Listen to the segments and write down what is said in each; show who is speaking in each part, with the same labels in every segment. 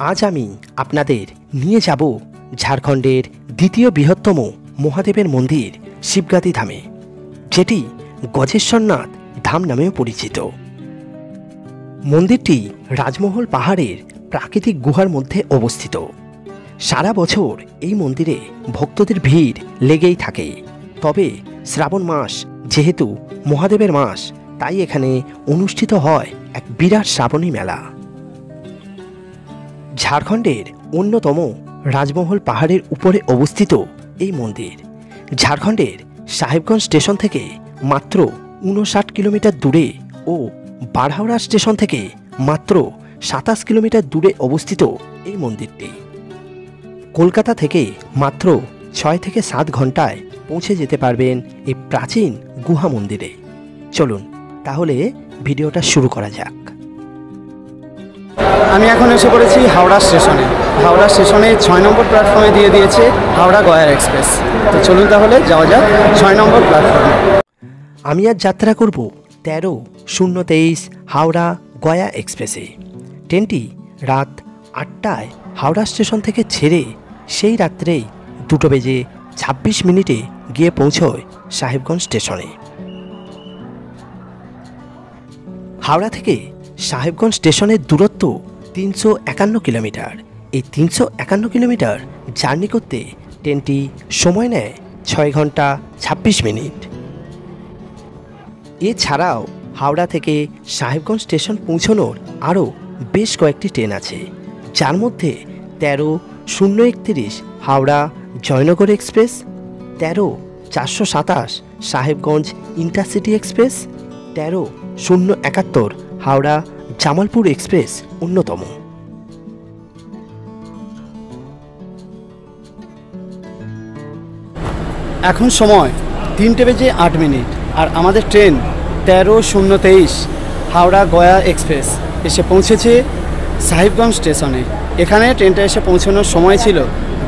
Speaker 1: আজ আমি আপনাদের নিয়ে যাব ঝাড়খণ্ডের দ্বিতীয় বৃহত্তম মহাদেবের মন্দির শিবগাতি ধামে, যেটি গজেশ্বরনাথ ধাম নামেও পরিচিত। মন্দিরটি রাজমহল পাহাড়ের প্রাকৃতিক গুহার মধ্যে অবস্থিত। সারা বছর এই মন্দিরে ভক্তদের ভিড় লেগেই থাকে, তবে শ্রাবণ মাস যেহেতু মহাদেবের মাস, তাই এখানে অনুষ্ঠিত হয় এক বিরাট শ্রাবণী মেলা। ঝাড়খণ্ডের অন্যতম রাজমহল পাহাড়ের উপরে অবস্থিত এই মন্দির ঝাড়খণ্ডের সাহেবগঞ্জ স্টেশন থেকে মাত্র 59 কিলোমিটার দূরে ও বারহাওড়া স্টেশন থেকে মাত্র 27 কিলোমিটার দূরে অবস্থিত এই মন্দিরটি। কলকাতা থেকে মাত্র 6 থেকে 7 ঘন্টায় পৌঁছে যেতে পারবেন এই প্রাচীন গুহা মন্দিরে। চলুন তাহলে ভিডিওটা শুরু করা যাক।
Speaker 2: আমি এখন এসে পড়েছি হাওড়া স্টেশনে। হাওড়া স্টেশনে 6 নম্বর প্ল্যাটফর্মে দিয়ে দিয়েছে হাওড়া গয়া এক্সপ্রেস। তো চলুন তাহলে যাওয়া যাক 6 নম্বর প্ল্যাটফর্মে।
Speaker 1: আমি আজ যাত্রা করব 13:023 হাওড়া গয়া এক্সপ্রেসে। ট্রেনটি রাত 8টায় হাওড়া স্টেশন থেকে ছেড়ে সেই রাত্রেই 2:26 গিয়ে পৌঁছয় সাহেবগঞ্জ স্টেশনে। হাওড়া থেকে সাহেবগঞ্জ স্টেশনের দূরত্ব 351 কিলোমিটার। এই 351 কিলোমিটার জার্নি করতে ট্রেনটি সময় নেয় 6 ঘন্টা 26 মিনিট। এছাড়াও হাওড়া থেকে সাহেবগঞ্জ স্টেশন পৌঁছানোর আরও বেশ কয়েকটি ট্রেন আছে, যার মধ্যে 13:031 Howrah Jaynagar express, 13:427 Sahebganj intercity express, 13:071 Howrah Jamalpur express অন্যতম।
Speaker 2: এখন সময় 3:08 আর আমাদের ট্রেন 13:023 হাওড়া গয়া এক্সপ্রেস এসে পৌঁছেছে সাহেবগঞ্জ স্টেশনে। এখানে ট্রেনটা এসে পৌঁছানোর সময় ছিল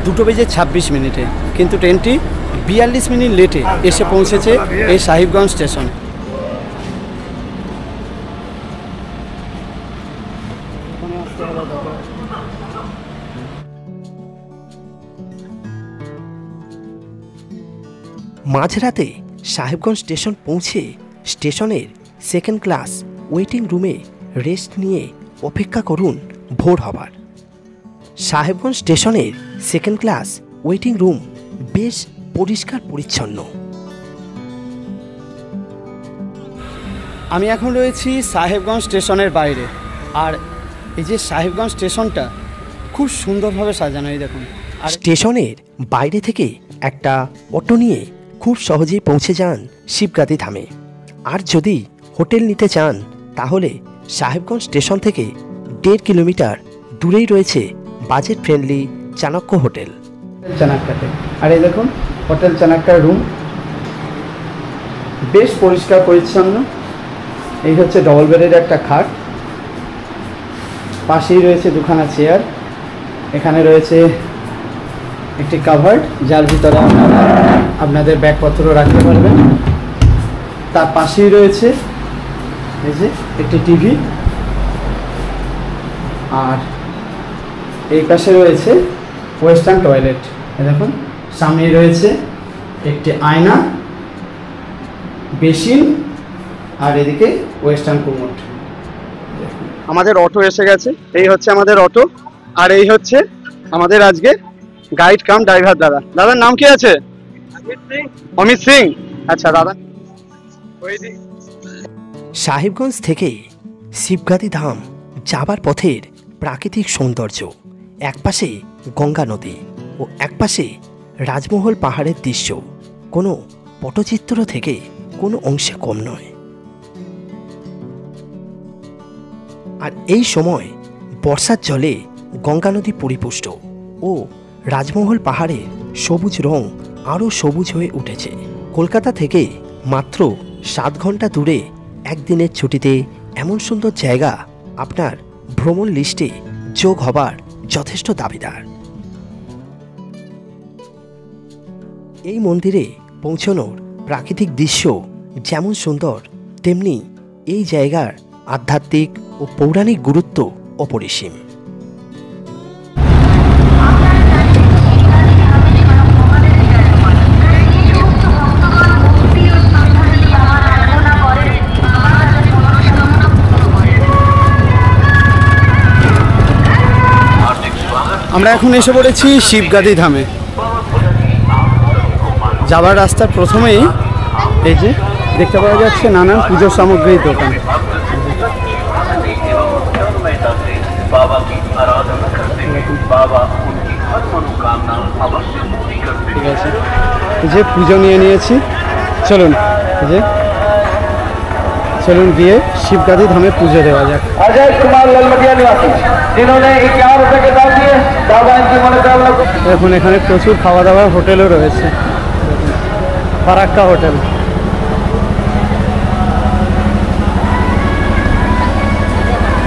Speaker 2: 2:26, কিন্তু ট্রেনটি 42 মিনিট লেটে এসে পৌঁছেছে এই সাহেবগঞ্জ স্টেশনে।
Speaker 1: মাঝরাতে সাহেবগঞ্জ স্টেশন পৌঁছে স্টেশনের সেকেন্ড ক্লাস ওয়েটিং রুমে রেস্ট নিয়ে অপেক্ষা করুন ভোর হবার। সাহেবগঞ্জ স্টেশনের সেকেন্ড ক্লাস ওয়েটিং রুম বেশ পরিষ্কার পরিচ্ছন্ন।
Speaker 2: আমি এখন রয়েছি সাহেবগঞ্জ স্টেশনের বাইরে, আর এই যে সাহেবগঞ্জ স্টেশনটা খুব সুন্দরভাবে সাজানো। এই দেখুন, আর
Speaker 1: স্টেশনের বাইরে থেকে একটা অটো নিয়ে খুব সহজেই পৌঁছে যান শিবগাতি ধামে। আর যদি হোটেল নিতে চান তাহলে সাহেবগঞ্জ স্টেশন থেকে 1.5 কিলোমিটার দূরেই রয়েছে বাজেট ফ্রেন্ডলি চাণক্য হোটেল।
Speaker 2: চাণক্যতে, আর এই দেখুন হোটেল চাণক্যর রুম বেশ পরিষ্কার পরিচ্ছন্ন। এই হচ্ছে ডবল বেডের একটা খাট, পাশেই রয়েছে দুখানা চেয়ার, এখানে রয়েছে একটি কাভার্ড যার ভিতরে আপনাদের ব্যাগপত্র রাখতে পারবেন। তার পাশেই রয়েছে এই যে একটি টিভি, আর এই পাশে রয়েছে ওয়েস্টার্ন টয়লেট। দেখুন সামনেই রয়েছে একটি আয়না, বেসিন, আর এদিকে ওয়েস্টার্ন কুমোট। আমাদের অটো এসে গেছে। এই হচ্ছে আমাদের অটো, আর এই হচ্ছে আমাদের আজকে গাইড কাম ড্রাইভার দাদা। দাদার নাম কি আছে? অমিত সিং। আচ্ছা দাদা,
Speaker 1: সাহেবগঞ্জ থেকে শিবগাতি ধাম যাবার পথের প্রাকৃতিক সৌন্দর্য, একপাশে গঙ্গা নদী ও একপাশে রাজমহল পাহাড়ের দৃশ্য কোনো পটচিত্র থেকে কোনো অংশে কম নয়। আর এই সময় বর্ষার জলে গঙ্গা নদী পরিপুষ্ট ও রাজমহল পাহাড়ের সবুজ রং আরও সবুজ হয়ে উঠেছে। কলকাতা থেকে মাত্র 7 ঘন্টা দূরে একদিনের ছুটিতে এমন সুন্দর জায়গা আপনার ভ্রমণ লিস্টে যোগ হবার যথেষ্ট দাবিদার। এই মন্দিরে পৌঁছানোর প্রাকৃতিক দৃশ্য যেমন সুন্দর, তেমনি এই জায়গার আধ্যাত্মিক ও পৌরাণিক গুরুত্ব অপরিসীম।
Speaker 2: আমরা এখন এসে পড়েছি শিবগাদি ধামে। যাবার রাস্তার প্রথমেই এই যে দেখতে পাওয়া যাচ্ছে নানান পুজোর সামগ্রীর দোকান। ঠিক আছে, এই যে পুজো নিয়ে নিয়েছি, চলুন এই যে চলুন গিয়ে শিবগাদি ধামে পুজো দেওয়া যাক।
Speaker 3: अजय कुमार ललमटिया निवासी जिन्होंने 51 रुपए के दान दिए बाबा इनकी मनोकामना को।
Speaker 2: এখন এখানে প্রচুর খাওয়া দাওয়ার হোটেলও রয়েছে, ফারাক্কা হোটেল।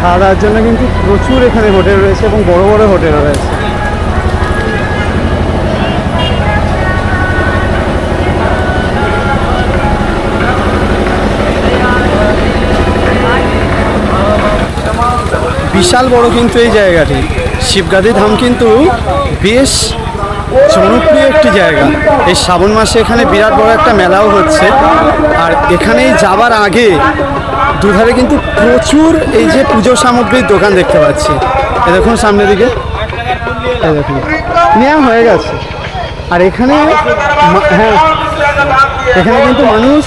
Speaker 2: খাওয়া দাওয়ার জন্য কিন্তু প্রচুর এখানে হোটেল রয়েছে এবং বড় বড় হোটেলও রয়েছে। বিশাল বড় কিন্তু এই জায়গাটি। শিবগাদি ধাম কিন্তু বেশ জনপ্রিয় একটি জায়গা। এই শ্রাবণ মাসে এখানে বিরাট বড় একটা মেলাও হচ্ছে। আর এখানে যাবার আগে দুধারে কিন্তু প্রচুর এই যে পুজো সামগ্রীর দোকান দেখতে পাচ্ছি। এই দেখুন সামনের দিকে, এই দেখুন নেওয়া হয়ে গেছে। আর এখানে হ্যাঁ, এখানে কিন্তু মানুষ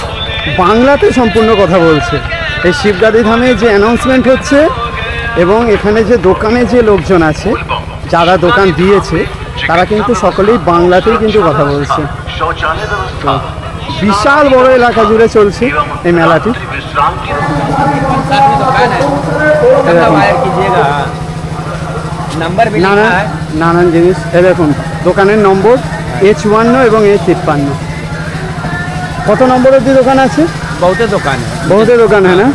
Speaker 2: বাংলাতে সম্পূর্ণ কথা বলছে। এই শিবগাদি ধামে যে অ্যানাউন্সমেন্ট হচ্ছে এবং এখানে যে দোকানে যে লোকজন আছে যারা দোকান দিয়েছে তারা কিন্তু সকলেই বাংলাতেই কিন্তু কথা বলছে। তো বিশাল বড় এলাকা জুড়ে চলছে এই মেলাটি। নানান জিনিস, এ দেখুন দোকানের নম্বর A54 এবং A53। কত নম্বর অব্দি দোকান আছে?
Speaker 4: बहुते दुकान है,
Speaker 2: বহুতে দোকান হ্যাঁ না?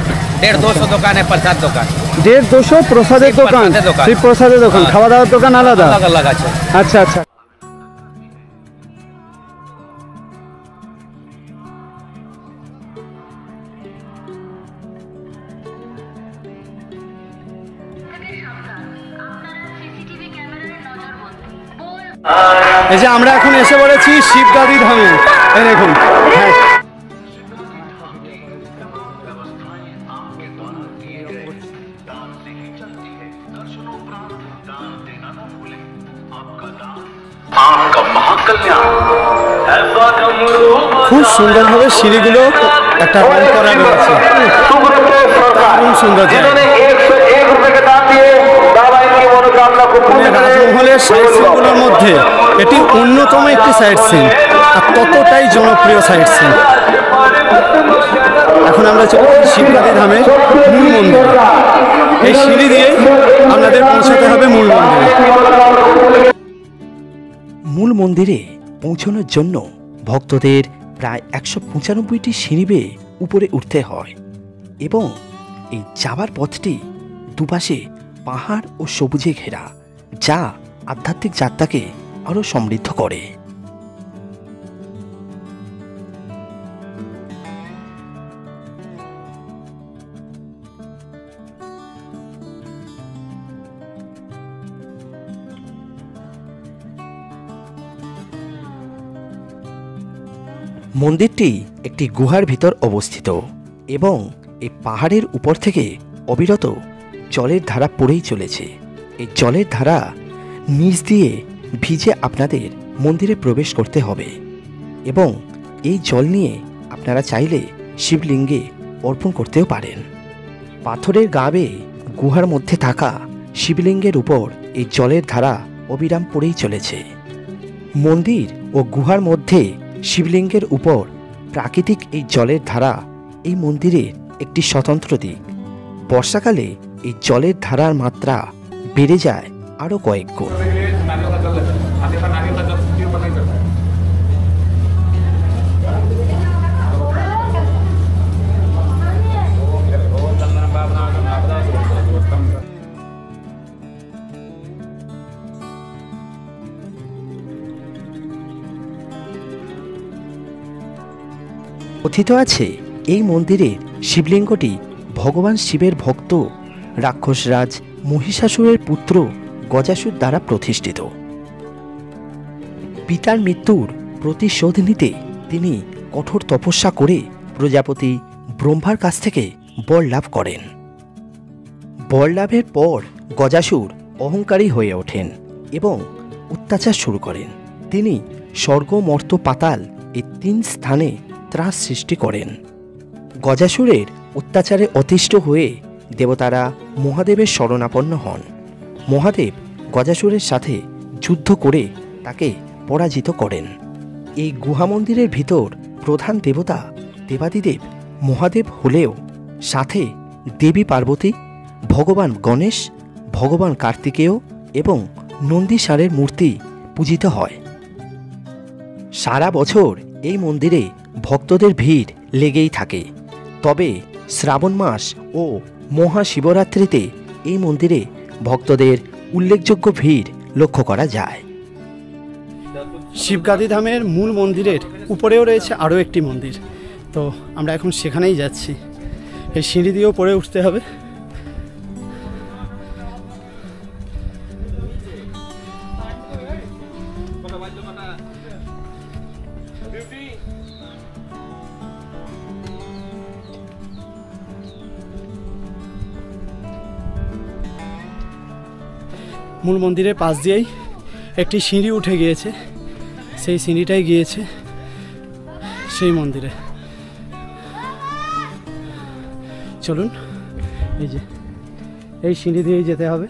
Speaker 4: 150-200 दुकान है, प्रसाद दुकान
Speaker 2: 150-200 প্রসাদের দোকান, শিব প্রসাদের দোকান, খাওয়া দাওয়ার দোকান আলাদা?
Speaker 4: अलग अलग আছে।
Speaker 2: আচ্ছা আচ্ছা। এই যে আমরা এখন এসে পড়েছি শিবগাদি ধামে। এই দেখুন হ্যাঁ, খুব সুন্দরভাবে সিঁড়িগুলো একটা রং করা রয়েছে, দারুণ সুন্দর জায়গা। রাজমহলের সাইট সিনগুলোর মধ্যে এটি অন্যতম একটি সাইট সিন, আর ততটাই জনপ্রিয় সাইট সিন। এখন আমরা চলছি শিবগাদি ধামের মূল মন্দির। এই সিঁড়ি দিয়ে আপনাদের পৌঁছাতে হবে মূল মন্দিরে।
Speaker 1: মূল মন্দিরে পৌঁছানোর জন্য ভক্তদের প্রায় 195টি সিঁড়ি বেয়ে উপরে উঠতে হয় এবং এই যাওয়ার পথটি দুপাশে পাহাড় ও সবুজে ঘেরা, যা আধ্যাত্মিক যাত্রাকে আরও সমৃদ্ধ করে। মন্দিরটি একটি গুহার ভিতর অবস্থিত এবং এই পাহাড়ের উপর থেকে অবিরত জলের ধারা পড়েই চলেছে। এই জলের ধারা নিচ দিয়ে ভিজে আপনাদের মন্দিরে প্রবেশ করতে হবে এবং এই জল নিয়ে আপনারা চাইলে শিবলিঙ্গে অর্পণ করতেও পারেন। পাথরের গা বেয়ে গুহার মধ্যে থাকা শিবলিঙ্গের উপর এই জলের ধারা অবিরাম পড়েই চলেছে। মন্দির ও গুহার মধ্যে শিবলিঙ্গের উপর প্রাকৃতিক এই জলের ধারা এই মন্দিরের একটি স্বতন্ত্র দিক। বর্ষাকালে এই জলের ধারার মাত্রা বেড়ে যায় আরও কয়েক গুণ। কথিত আছে এই মন্দিরের শিবলিঙ্গটি ভগবান শিবের ভক্ত রাক্ষসরাজ মহিষাসুরের পুত্র গজাসুর দ্বারা প্রতিষ্ঠিত। পিতার মৃত্যুর প্রতিশোধ নিতে তিনি কঠোর তপস্যা করে প্রজাপতি ব্রহ্মার কাছ থেকে বর লাভ করেন। বর লাভের পর গজাসুর অহংকারী হয়ে ওঠেন এবং অত্যাচার শুরু করেন। তিনি স্বর্গ, মর্ত্য, পাতাল এই 3 স্থানে ত্রাস সৃষ্টি করেন। গজাসুরের অত্যাচারে অতিষ্ঠ হয়ে দেবতারা মহাদেবের শরণাপন্ন হন। মহাদেব গজাসুরের সাথে যুদ্ধ করে তাকে পরাজিত করেন। এই গুহা মন্দিরের ভিতর প্রধান দেবতা দেবাদিদেব মহাদেব হলেও সাথে দেবী পার্বতী, ভগবান গণেশ, ভগবান কার্তিকেয় এবং নন্দীশ্বরের মূর্তি পূজিত হয়। সারা বছর এই মন্দিরে ভক্তদের ভিড় লেগেই থাকে। তবে শ্রাবণ মাস ও মহাশিবরাত্রিতে এই মন্দিরে ভক্তদের উল্লেখযোগ্য ভিড় লক্ষ্য করা যায়।
Speaker 2: শিবগাদি ধামের মূল মন্দিরের উপরেও রয়েছে আরও একটি মন্দির, তো আমরা এখন সেখানেই যাচ্ছি। এই সিঁড়ি দিয়েও পরে উঠতে হবে। মূল মন্দিরের পাশ দিয়েই একটি সিঁড়ি উঠে গিয়েছে, সেই সিঁড়িটাই গিয়েছে সেই মন্দিরে। চলুন, এই যে এই সিঁড়ি দিয়েই যেতে হবে।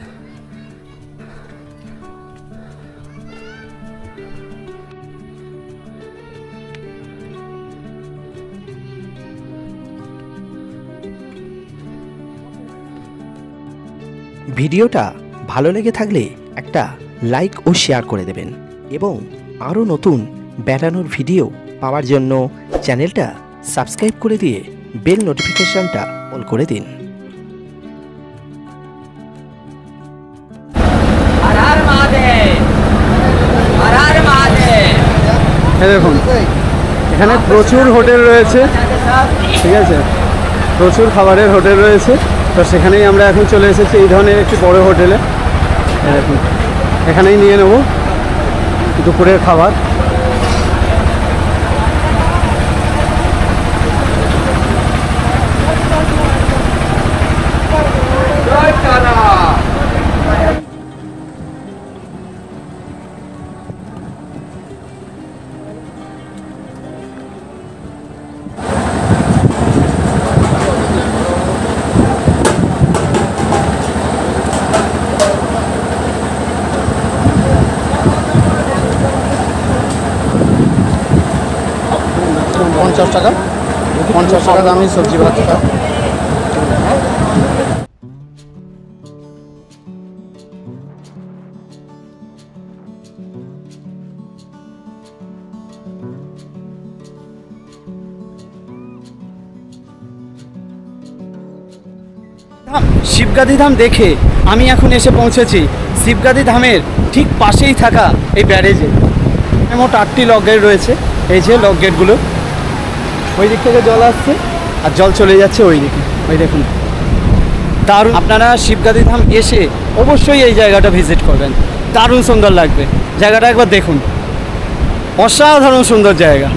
Speaker 1: ভিডিওটা ভালো লেগে থাকলে একটা লাইক ও শেয়ার করে দেবেন এবং আরও নতুন বেড়ানোর ভিডিও পাওয়ার জন্য চ্যানেলটা সাবস্ক্রাইব করে দিয়ে বেল নোটিফিকেশনটা অন করে দিন।
Speaker 2: দেখুন, এখানে প্রচুর হোটেল রয়েছে, ঠিক আছে, প্রচুর খাবারের হোটেল রয়েছে। তো সেখানেই আমরা এখন চলে এসেছি, এই ধরনের একটি বড় হোটেলে। দেখুন, এখানেই নিয়ে নেব দুপুরের খাবার। টাকা 50 টাকা দামি সবজি ভাতটা। শিবগাদি ধাম দেখে আমি এখন এসে পৌঁছেছি শিবগাদি ধামের ঠিক পাশেই থাকা এই ব্যারেজে। মোট 8টি লক গেট রয়েছে। এই যে লক গেটগুলো, ওই দিক থেকে জল আসছে আর জল চলে যাচ্ছে ওই দিকে। ওই দেখুন, দারুণ। আপনারা শিবগাদি ধাম এসে অবশ্যই এই জায়গাটা ভিজিট করবেন, দারুণ সুন্দর লাগবে। জায়গাটা একবার দেখুন, অসাধারণ সুন্দর জায়গা।